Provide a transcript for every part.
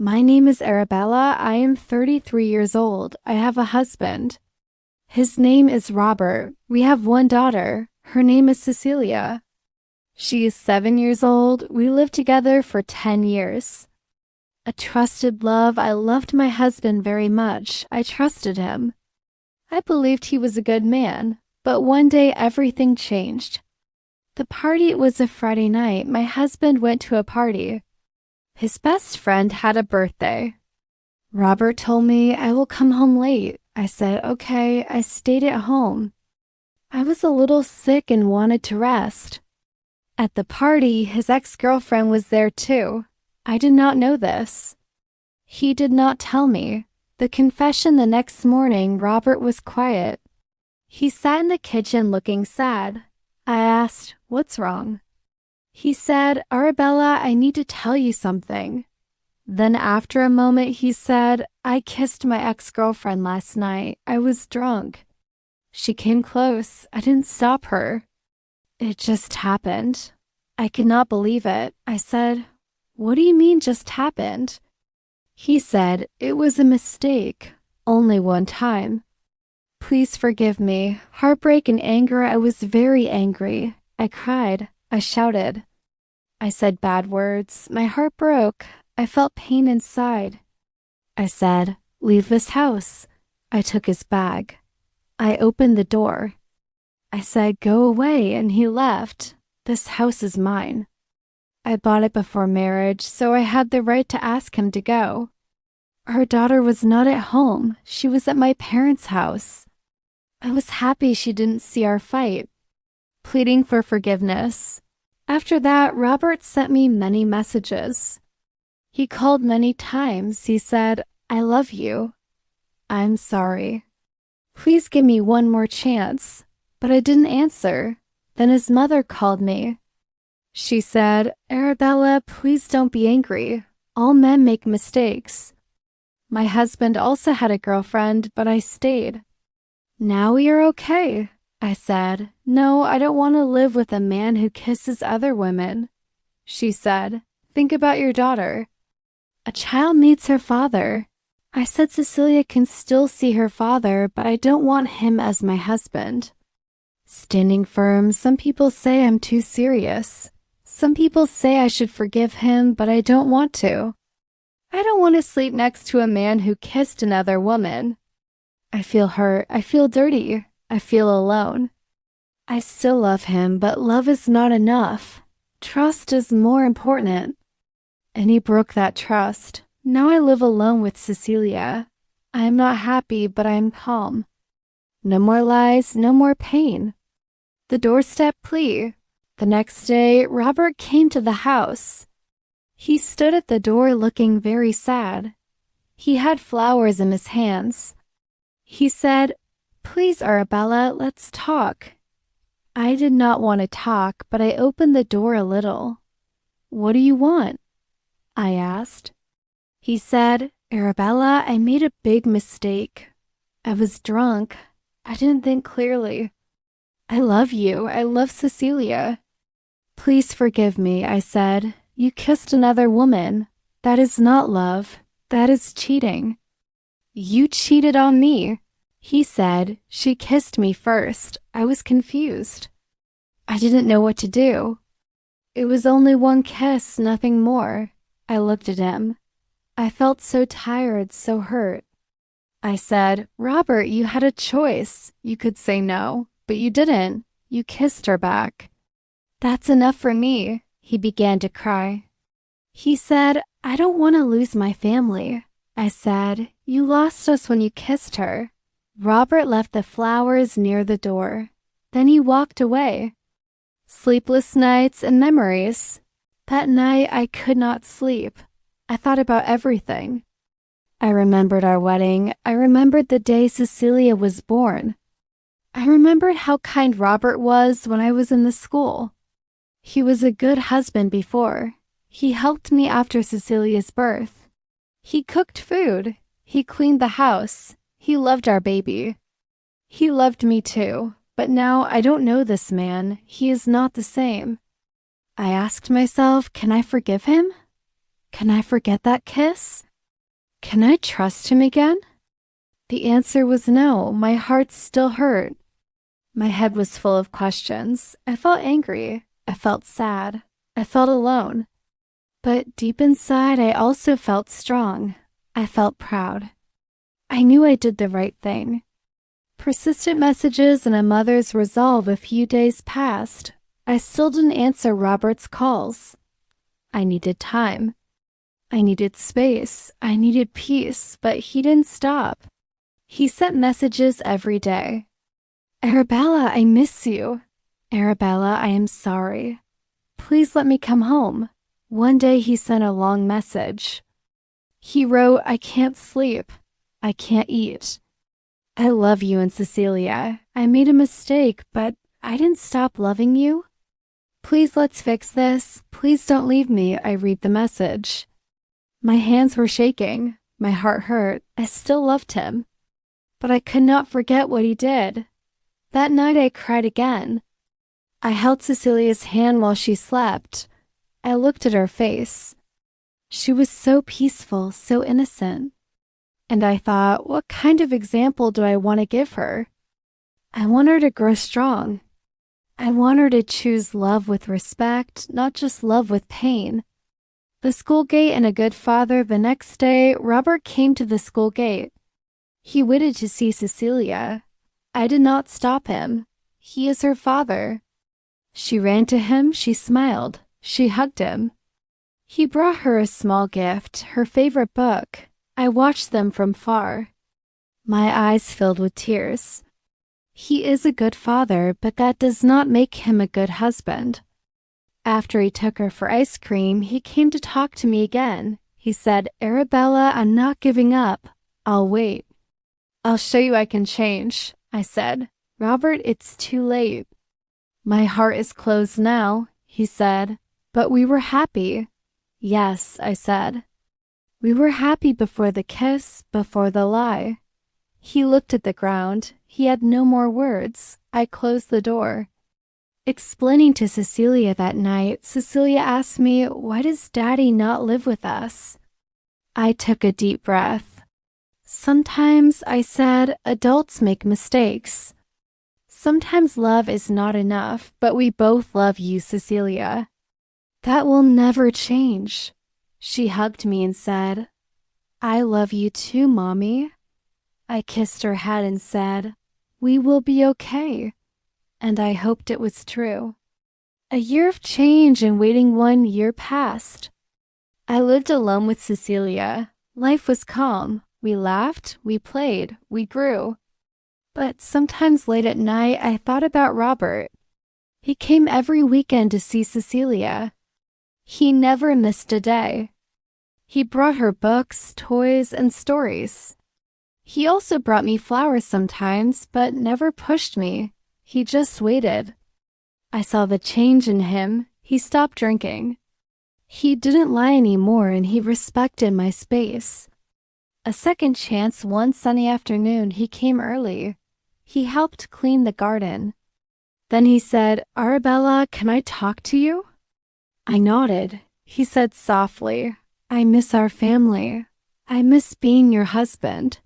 My name is Arabella. I am 33 years old. I have a husband. His name is Robert. We have one daughter. Her name is Cecilia. She is 7 years old. We lived together for 10 years. A trusted love. I loved my husband very much. I trusted him. I believed he was a good man, but one day everything changed. The party was a Friday night. My husband went to a party. His best friend had a birthday. Robert told me I will come home late. I said, okay. I stayed at home. I was a little sick and wanted to rest. At the party, his ex-girlfriend was there too. I did not know this. He did not tell me. The confession the next morning, Robert was quiet. He sat in the kitchen looking sad. I asked, what's wrong? He said, Arabella, I need to tell you something. Then after a moment, he said, I kissed my ex-girlfriend last night. I was drunk. She came close. I didn't stop her. It just happened. I could not believe it. I said, what do you mean just happened? He said, it was a mistake. Only one time. Please forgive me. Heartbreak and anger, I was very angry. I cried. I shouted. I said bad words. My heart broke. I felt pain inside. I said, leave this house. I took his bag. I opened the door. I said, go away, and he left. This house is mine. I bought it before marriage, so I had the right to ask him to go. Our daughter was not at home. She was at my parents' house. I was happy she didn't see our fight. Pleading for forgiveness. After that, Robert sent me many messages. He called many times. He said, I love you. I'm sorry. Please give me one more chance. But I didn't answer. Then his mother called me. She said, Arabella, please don't be angry. All men make mistakes. My husband also had a girlfriend, but I stayed. Now we are okay. I said, no, I don't want to live with a man who kisses other women. She said, think about your daughter. A child needs her father. I said Cecilia can still see her father, but I don't want him as my husband. Standing firm, some people say I'm too serious. Some people say I should forgive him, but I don't want to. I don't want to sleep next to a man who kissed another woman. I feel hurt. I feel dirty. I feel alone. I still love him, but love is not enough. Trust is more important. And he broke that trust. Now I live alone with Cecilia. I am not happy, but I am calm. No more lies, no more pain. The doorstep plea. The next day, Robert came to the house. He stood at the door looking very sad. He had flowers in his hands. He said, please, Arabella, let's talk. I did not want to talk, but I opened the door a little. What do you want? I asked. He said, Arabella, I made a big mistake. I was drunk. I didn't think clearly. I love you. I love Cecilia. Please forgive me, I said. You kissed another woman. That is not love. That is cheating. You cheated on me. He said, she kissed me first. I was confused. I didn't know what to do. It was only one kiss, nothing more. I looked at him. I felt so tired, so hurt. I said, Robert, you had a choice. You could say no, but you didn't. You kissed her back. That's enough for me. He began to cry. He said, I don't want to lose my family. I said, you lost us when you kissed her. Robert left the flowers near the door. Then he walked away. Sleepless nights and memories. That night I could not sleep. I thought about everything. I remembered our wedding. I remembered the day Cecilia was born. I remembered how kind Robert was when I was in the school. He was a good husband before. He helped me after Cecilia's birth. He cooked food. He cleaned the house. He loved our baby. He loved me too, but now I don't know this man. He is not the same. I asked myself, can I forgive him? Can I forget that kiss? Can I trust him again? The answer was no. My heart still hurt. My head was full of questions. I felt angry. I felt sad. I felt alone. But deep inside, I also felt strong. I felt proud. I knew I did the right thing. Persistent messages and a mother's resolve. A few days passed. I still didn't answer Robert's calls. I needed time. I needed space. I needed peace, but he didn't stop. He sent messages every day. Arabella, I miss you. Arabella, I am sorry. Please let me come home. One day he sent a long message. He wrote, I can't sleep. I can't eat. I love you and Cecilia. I made a mistake, but I didn't stop loving you. Please let's fix this. Please don't leave me. I read the message. My hands were shaking. My heart hurt. I still loved him. But I could not forget what he did. That night I cried again. I held Cecilia's hand while she slept. I looked at her face. She was so peaceful, so innocent. And I thought, what kind of example do I want to give her? I want her to grow strong. I want her to choose love with respect, not just love with pain. The school gate and a good father. The next day, Robert came to the school gate. He waited to see Cecilia. I did not stop him. He is her father. She ran to him. She smiled. She hugged him. He brought her a small gift, her favorite book. I watched them from far. My eyes filled with tears. He is a good father, but that does not make him a good husband. After he took her for ice cream, he came to talk to me again. He said, Arabella, I'm not giving up. I'll wait. I'll show you I can change. I said, Robert, it's too late. My heart is closed now, he said, but we were happy. Yes, I said. We were happy before the kiss, before the lie. He looked at the ground. He had no more words. I closed the door. Explaining to Cecilia that night, Cecilia asked me, why does Daddy not live with us? I took a deep breath. Sometimes, I said, adults make mistakes. Sometimes love is not enough, but we both love you, Cecilia. That will never change. She hugged me and said, I love you too, Mommy. I kissed her head and said, we will be okay. And I hoped it was true. A year of change and waiting. 1 year passed. I lived alone with Cecilia. Life was calm. We laughed, we played, we grew. But sometimes late at night, I thought about Robert. He came every weekend to see Cecilia. He never missed a day. He brought her books, toys, and stories. He also brought me flowers sometimes, but never pushed me. He just waited. I saw the change in him. He stopped drinking. He didn't lie anymore, and he respected my space. A second chance. One sunny afternoon, he came early. He helped clean the garden. Then he said, Arabella, can I talk to you? I nodded. He said softly, I miss our family. I miss being your husband.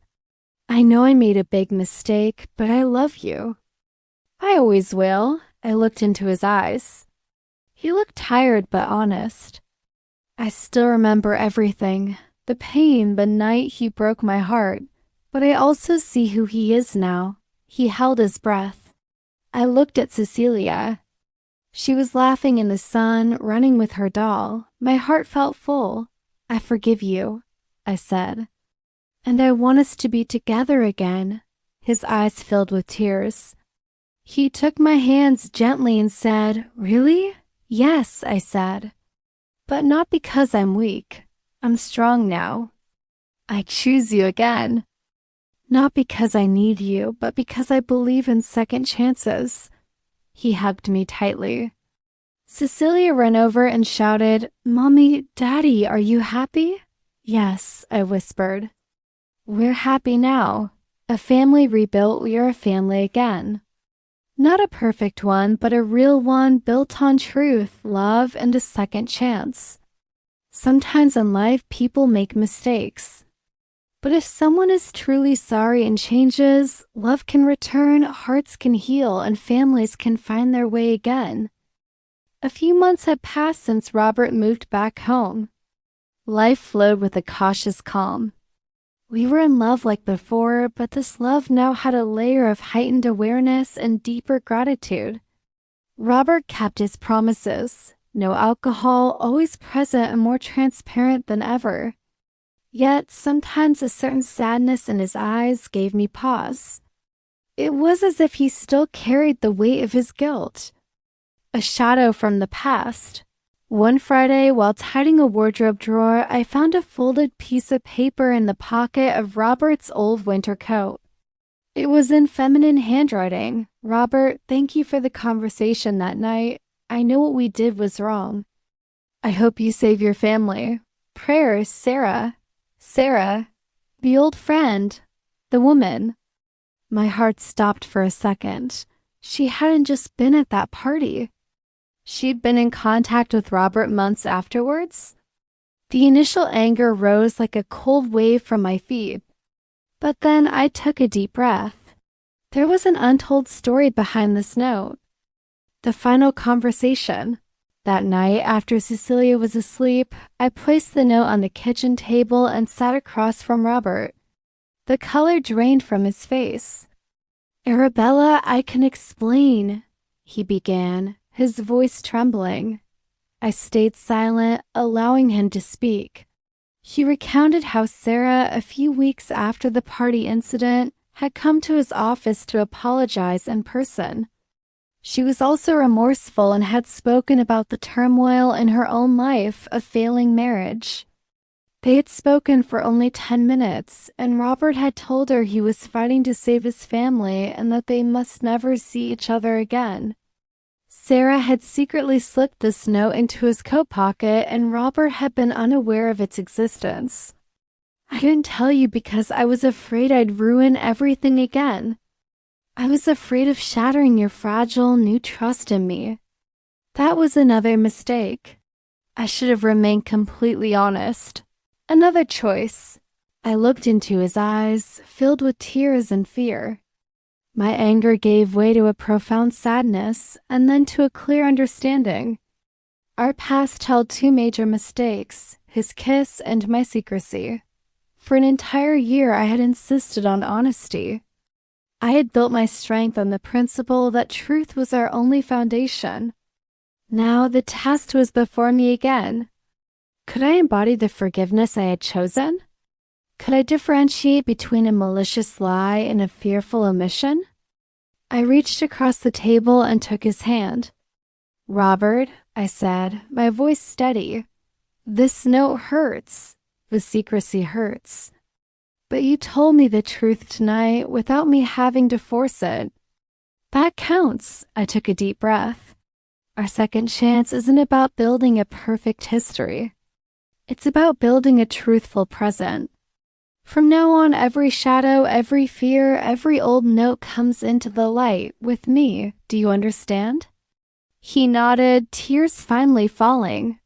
I know I made a big mistake, but I love you. I always will. I looked into his eyes. He looked tired but honest. I still remember everything. The pain, the night he broke my heart. But I also see who he is now. He held his breath. I looked at Cecilia. She was laughing in the sun, running with her doll. My heart felt full. I forgive you, I said. And I want us to be together again. His eyes filled with tears. He took my hands gently and said, Really? Yes, I said. But not because I'm weak. I'm strong now. I choose you again. Not because I need you, but because I believe in second chances. He hugged me tightly. Cecilia ran over and shouted, Mommy, Daddy, are you happy? Yes, I whispered. We're happy now. A family rebuilt, we are a family again. Not a perfect one, but a real one built on truth, love, and a second chance. Sometimes in life, people make mistakes. But if someone is truly sorry and changes, love can return, hearts can heal, and families can find their way again. A few months had passed since Robert moved back home. Life flowed with a cautious calm. We were in love like before, but this love now had a layer of heightened awareness and deeper gratitude. Robert kept his promises. No alcohol, always present and more transparent than ever. Yet sometimes a certain sadness in his eyes gave me pause. It was as if he still carried the weight of his guilt. A shadow from the past. One Friday, while tidying a wardrobe drawer, I found a folded piece of paper in the pocket of Robert's old winter coat. It was in feminine handwriting. "Robert, thank you for the conversation that night. I know what we did was wrong. I hope you save your family. Prayers, Sarah." Sarah, the old friend, the woman. My heart stopped for a second. She hadn't just been at that party. She'd been in contact with Robert months afterwards. The initial anger rose like a cold wave from my feet. But then I took a deep breath. There was an untold story behind this note. The final conversation. That night, after Cecilia was asleep, I placed the note on the kitchen table and sat across from Robert. The color drained from his face. "Arabella, I can explain," he began, his voice trembling. I stayed silent, allowing him to speak. He recounted how Sarah, a few weeks after the party incident, had come to his office to apologize in person. She was also remorseful and had spoken about the turmoil in her own life of failing marriage. They had spoken for only 10 minutes, and Robert had told her he was fighting to save his family and that they must never see each other again. Sarah had secretly slipped this note into his coat pocket, and Robert had been unaware of its existence. "I didn't tell you because I was afraid I'd ruin everything again. I was afraid of shattering your fragile new trust in me. That was another mistake. I should have remained completely honest. Another choice." I looked into his eyes, filled with tears and fear. My anger gave way to a profound sadness, and then to a clear understanding. Our past held two major mistakes, his kiss and my secrecy. For an entire year I had insisted on honesty. I had built my strength on the principle that truth was our only foundation. Now the test was before me again. Could I embody the forgiveness I had chosen? Could I differentiate between a malicious lie and a fearful omission? I reached across the table and took his hand. "Robert," I said, my voice steady, "this note hurts. The secrecy hurts. But you told me the truth tonight without me having to force it. That counts." I took a deep breath. Our second chance isn't about building a perfect history. It's about building a truthful present. From now on, every shadow, every fear, every old note comes into the light with me. Do you understand? He nodded, tears finally falling.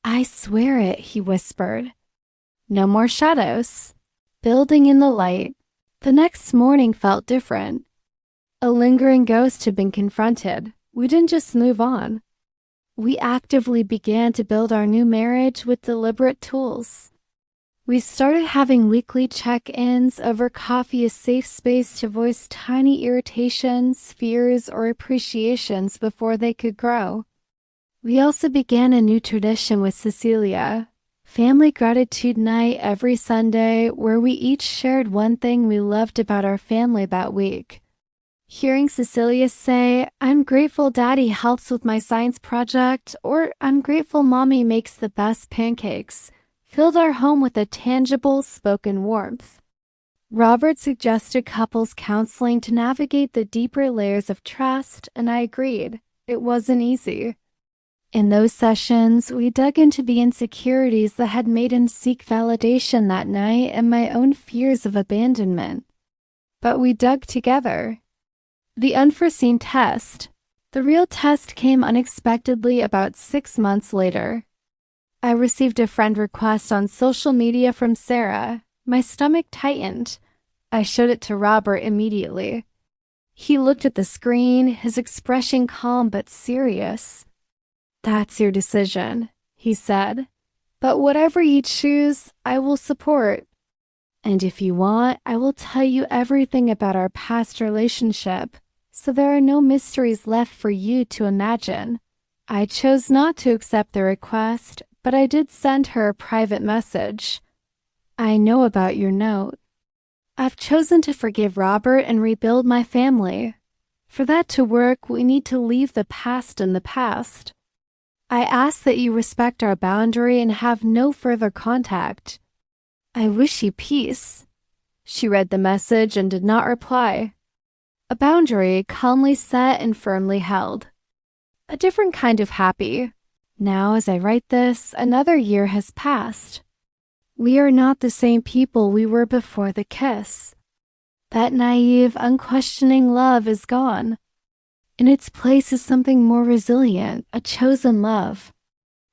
"I swear it," he whispered. No more shadows. Building in the light. The next morning felt different. A lingering ghost had been confronted. We didn't just move on. We actively began to build our new marriage with deliberate tools. We started having weekly check-ins over coffee, a safe space to voice tiny irritations, fears, or appreciations before they could grow. We also began a new tradition with Cecilia. Family gratitude night every Sunday, where we each shared one thing we loved about our family that week. Hearing Cecilia say, "I'm grateful Daddy helps with my science project," or "I'm grateful Mommy makes the best pancakes," filled our home with a tangible, spoken warmth. Robert suggested couples counseling to navigate the deeper layers of trust, and I agreed. It wasn't easy. In those sessions, we dug into the insecurities that had made him seek validation that night and my own fears of abandonment. But we dug together. The unforeseen test. The real test came unexpectedly about 6 months later. I received a friend request on social media from Sarah. My stomach tightened. I showed it to Robert immediately. He looked at the screen, his expression calm but serious. "That's your decision," he said. "But whatever you choose, I will support. And if you want, I will tell you everything about our past relationship, so there are no mysteries left for you to imagine." I chose not to accept the request, but I did send her a private message. "I know about your note. I've chosen to forgive Robert and rebuild my family. For that to work, we need to leave the past in the past. I ask that you respect our boundary and have no further contact. I wish you peace." She read the message and did not reply. A boundary calmly set and firmly held. A different kind of happy. Now, as I write this, another year has passed. We are not the same people we were before the kiss. That naive, unquestioning love is gone. In its place is something more resilient, a chosen love.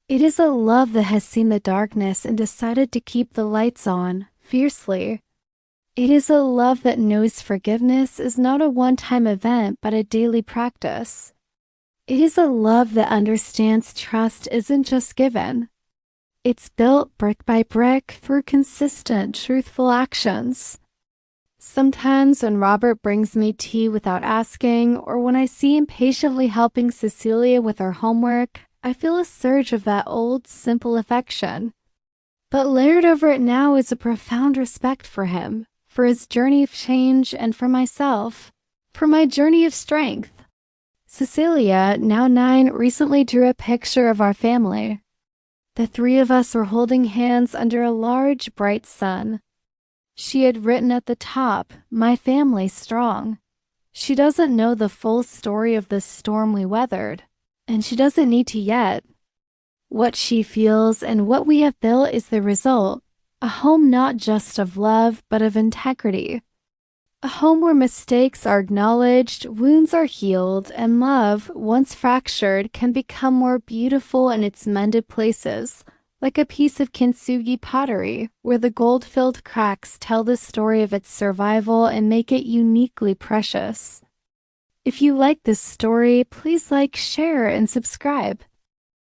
It is a love that has seen the darkness and decided to keep the lights on, fiercely. It is a love that knows forgiveness is not a one-time event but a daily practice. It is a love that understands trust isn't just given. It's built brick by brick through consistent, truthful actions. Sometimes when Robert brings me tea without asking, or when I see him patiently helping Cecilia with her homework, I feel a surge of that old, simple affection. But layered over it now is a profound respect for him, for his journey of change, and for myself, for my journey of strength. Cecilia, now 9, recently drew a picture of our family. The 3 of us were holding hands under a large, bright sun. She had written at the top, "My family strong." She doesn't know the full story of the storm we weathered, and she doesn't need to yet. What she feels and what we have built is the result, a home not just of love, but of integrity. A home where mistakes are acknowledged, wounds are healed, and love, once fractured, can become more beautiful in its mended places, like a piece of kintsugi pottery, where the gold-filled cracks tell the story of its survival and make it uniquely precious. If you like this story, please like, share, and subscribe.